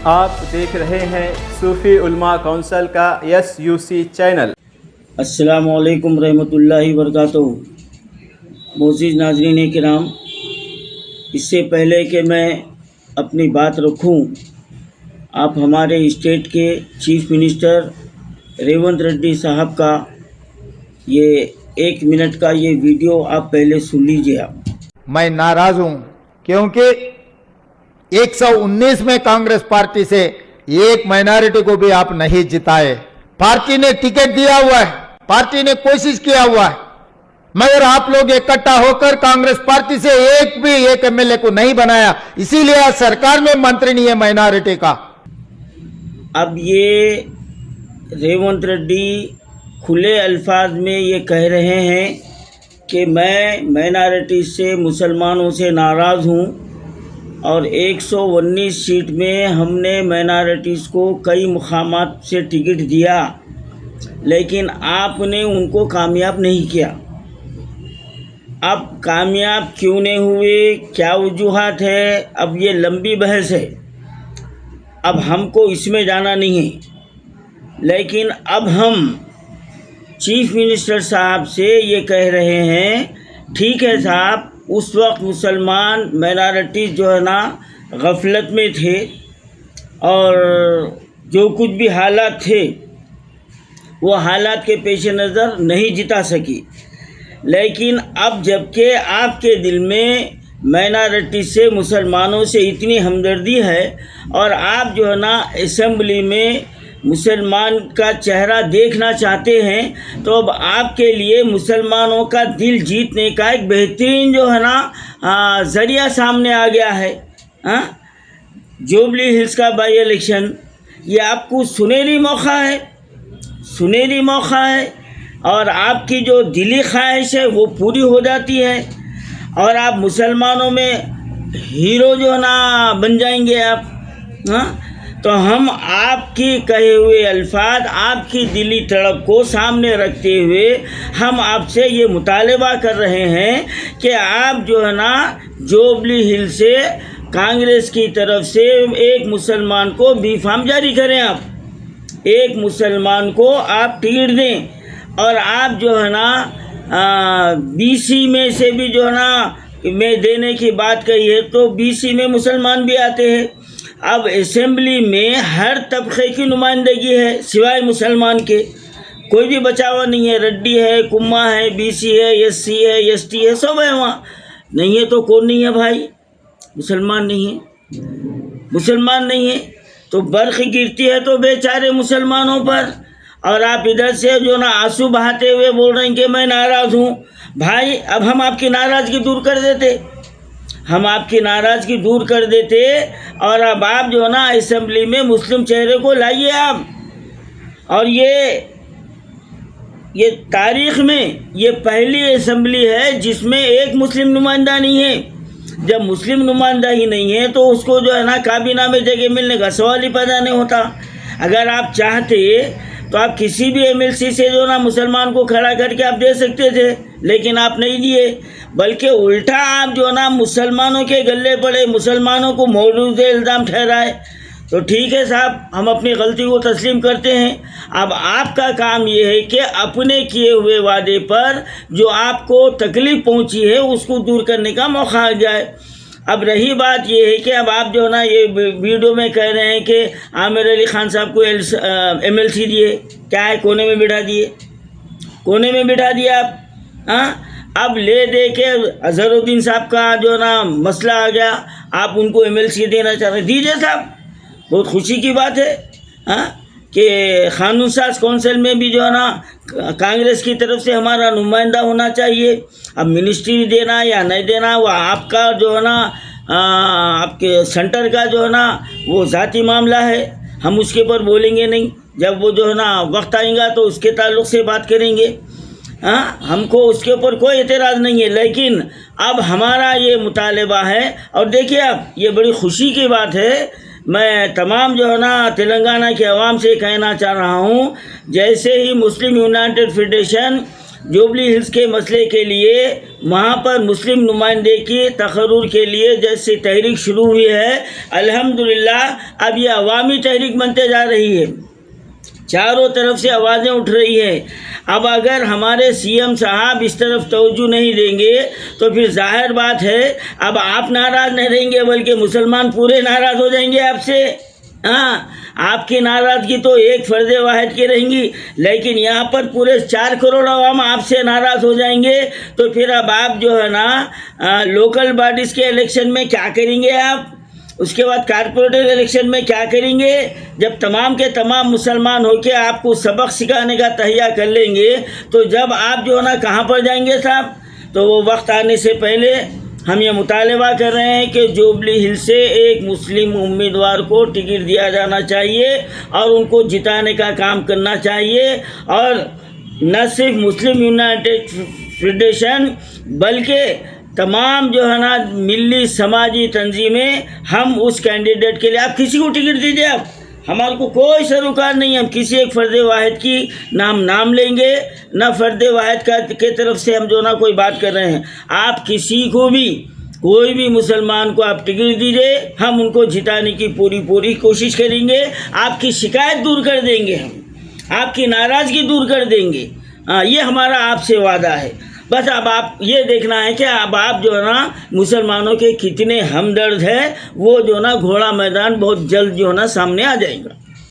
आप देख रहे हैं सूफ़ी उलमा काउंसिल का SUC चैनल। अस्सलामु अलैकुम रहमतुल्लाहि वबरकातुहू। मोअज़्ज़िज़ नाज़रीन किराम, इससे पहले कि मैं अपनी बात रखूं, आप हमारे स्टेट के चीफ मिनिस्टर रेवंत रेड्डी साहब का ये 1 मिनट का ये वीडियो आप पहले सुन लीजिए। आप मैं नाराज हूं क्योंकि 119 में कांग्रेस पार्टी से एक माइनॉरिटी को भी आप नहीं जिताए। पार्टी ने टिकट दिया हुआ है, पार्टी ने कोशिश किया हुआ है, मगर आप लोग इकट्ठा होकर कांग्रेस पार्टी से एक MLA को नहीं बनाया, इसीलिए आज सरकार में मंत्री नहीं है माइनॉरिटी का। अब ये रेवंत रेड्डी खुले अल्फाज में ये कह रहे हैं कि मैं माइनॉरिटी से, मुसलमानों से नाराज़ हूँ और 119 सीट में हमने माइनॉरिटीज़ को कई मुकामात से टिकट दिया, लेकिन आपने उनको कामयाब नहीं किया। अब कामयाब क्यों नहीं हुए, क्या वजूहात है, अब ये लंबी बहस है, अब हमको इसमें जाना नहीं है। लेकिन अब हम चीफ मिनिस्टर साहब से ये कह रहे हैं, ठीक है साहब, उस वक्त मुसलमान माइनॉरिटी जो है ना गफलत में थे और जो कुछ भी हालात थे वो हालात के पेश नज़र नहीं जिता सकी। लेकिन अब जबकि आपके दिल में माइनॉरिटी से, मुसलमानों से इतनी हमदर्दी है और आप जो है ना असेंबली में मुसलमान का चेहरा देखना चाहते हैं, तो अब आपके लिए मुसलमानों का दिल जीतने का एक बेहतरीन जो है ना ज़रिया सामने आ गया है। जुबली हिल्स का बाई इलेक्शन, ये आपको सुनहरी मौका है, सुनहरी मौका है और आपकी जो दिली ख्वाहिश है वो पूरी हो जाती है और आप मुसलमानों में हीरो जो है ना बन जाएंगे आप। तो हम आपकी कहे हुए अल्फाज, आपकी दिली तड़प को सामने रखते हुए हम आपसे ये मुतालबा कर रहे हैं कि आप जो है ना जुबली हिल से कांग्रेस की तरफ से एक मुसलमान को बी फार्म जारी करें, आप एक मुसलमान को आप टिकट दें और आप जो है ना BC में से भी जो है ना में देने की बात कही है, तो BC में मुसलमान भी आते हैं। अब असेंबली में हर तबके की नुमाइंदगी है सिवाय मुसलमान के, कोई भी बचा हुआ नहीं है। रेड्डी है, कुम्मा है, BC है, SC है, ST है, सब है वहाँ। नहीं है तो कौन नहीं है भाई? मुसलमान नहीं है, मुसलमान नहीं है तो बर्क़ गिरती है तो बेचारे मुसलमानों पर, और आप इधर से जो ना आंसू बहाते हुए बोल रहे हैं कि मैं नाराज़ हूँ। भाई अब हम आपकी नाराज़गी दूर कर देते, हम आपकी नाराज़गी दूर कर देते और अब आप जो है ना असेंबली में मुस्लिम चेहरे को लाइए आप। और ये तारीख़ में ये पहली असेंबली है जिसमें एक मुस्लिम नुमाइंदा नहीं है। जब मुस्लिम नुमाइंदा ही नहीं है तो उसको जो है ना काबीना में जगह मिलने का सवाल ही पैदा नहीं होता। अगर आप चाहते तो आप किसी भी MLC से जो ना मुसलमान को खड़ा करके आप दे सकते थे, लेकिन आप नहीं दिए, बल्कि उल्टा आप जो ना मुसलमानों के गले पड़े, मुसलमानों को मौजूद इल्ज़ाम ठहराए। तो ठीक है साहब, हम अपनी गलती को तस्लीम करते हैं। अब आपका काम ये है कि अपने किए हुए वादे पर जो आपको तकलीफ़ पहुंची है उसको दूर करने का मौका आ जाए। अब रही बात ये है कि अब आप जो ना ये वीडियो में कह रहे हैं कि आमिर अली खान साहब को MLC दिए, क्या है, कोने में बिठा दिए, कोने में बिठा दिए आप। अब ले दे के अजहरुद्दीन साहब का जो ना मसला आ गया, आप उनको MLC देना चाह रहे हैं, दीजिए साहब, बहुत खुशी की बात है कि कानून साज कौंसिल में भी जो है ना कांग्रेस की तरफ से हमारा नुमाइंदा होना चाहिए। अब मिनिस्ट्री देना या नहीं देना वो आपका जो है ना आपके सेंटर का जो है ना वो ज़ाती मामला है, हम उसके ऊपर बोलेंगे नहीं। जब वो जो है ना वक्त आएगा तो उसके ताल्लुक़ से बात करेंगे। हमको उसके ऊपर कोई एतराज़ नहीं है, लेकिन अब हमारा ये मुतालबा है। और देखिए अब ये बड़ी खुशी की बात है, मैं तमाम जो है ना तेलंगाना के अवाम से कहना चाह रहा हूँ, जैसे ही Muslim United Federation Jubilee Hills के मसले के लिए वहाँ पर मुस्लिम नुमाइंदे की तकर्रुर के लिए जैसे तहरीक शुरू हुई है, अल्हम्दुलिल्लाह अब ये अवामी तहरीक बनते जा रही है, चारों तरफ से आवाज़ें उठ रही हैं। अब अगर हमारे सीएम साहब इस तरफ तवज्जो नहीं देंगे तो फिर जाहिर बात है अब आप नाराज़ नहीं रहेंगे बल्कि मुसलमान पूरे नाराज़ हो जाएंगे आपसे। हाँ, आपकी नाराज़गी तो एक फ़र्द वाहिद की रहेंगी, लेकिन यहाँ पर पूरे 4 करोड़ अवाम आपसे नाराज़ हो जाएंगे तो फिर अब आप जो है ना लोकल बॉडीज़ के इलेक्शन में क्या करेंगे आप, उसके बाद कारपोरेटर इलेक्शन में क्या करेंगे। जब तमाम के तमाम मुसलमान होकर आपको सबक सिखाने का तहिया कर लेंगे तो जब आप जो है ना कहाँ पर जाएंगे साहब। तो वो वक्त आने से पहले हम ये मुतालबा कर रहे हैं कि जुबली हिल से एक मुस्लिम उम्मीदवार को टिकट दिया जाना चाहिए और उनको जिताने का काम करना चाहिए। और न सिर्फ मुस्लिम यूनाइटेड फेडरेशन बल्कि तमाम जो है ना मिली समाजी तंजीमें हम उस कैंडिडेट के लिए, आप किसी को टिकट दीजिए, आप हमारे को कोई सरोकार नहीं है, हम किसी एक फ़र्द वाहिद की नाम लेंगे ना फ़र्द वाहिद के तरफ से हम जो ना कोई बात कर रहे हैं। आप किसी को भी कोई भी मुसलमान को आप टिकट दीजिए, हम उनको जिताने की पूरी कोशिश करेंगे, आपकी शिकायत दूर कर देंगे, हम आपकी नाराज़गी दूर कर देंगे। ये हमारा आपसे वादा है। बस अब आप ये देखना है कि अब आप जो है ना मुसलमानों के कितने हमदर्द हैं, वो जो ना घोड़ा मैदान बहुत जल्द जो है ना सामने आ जाएगा।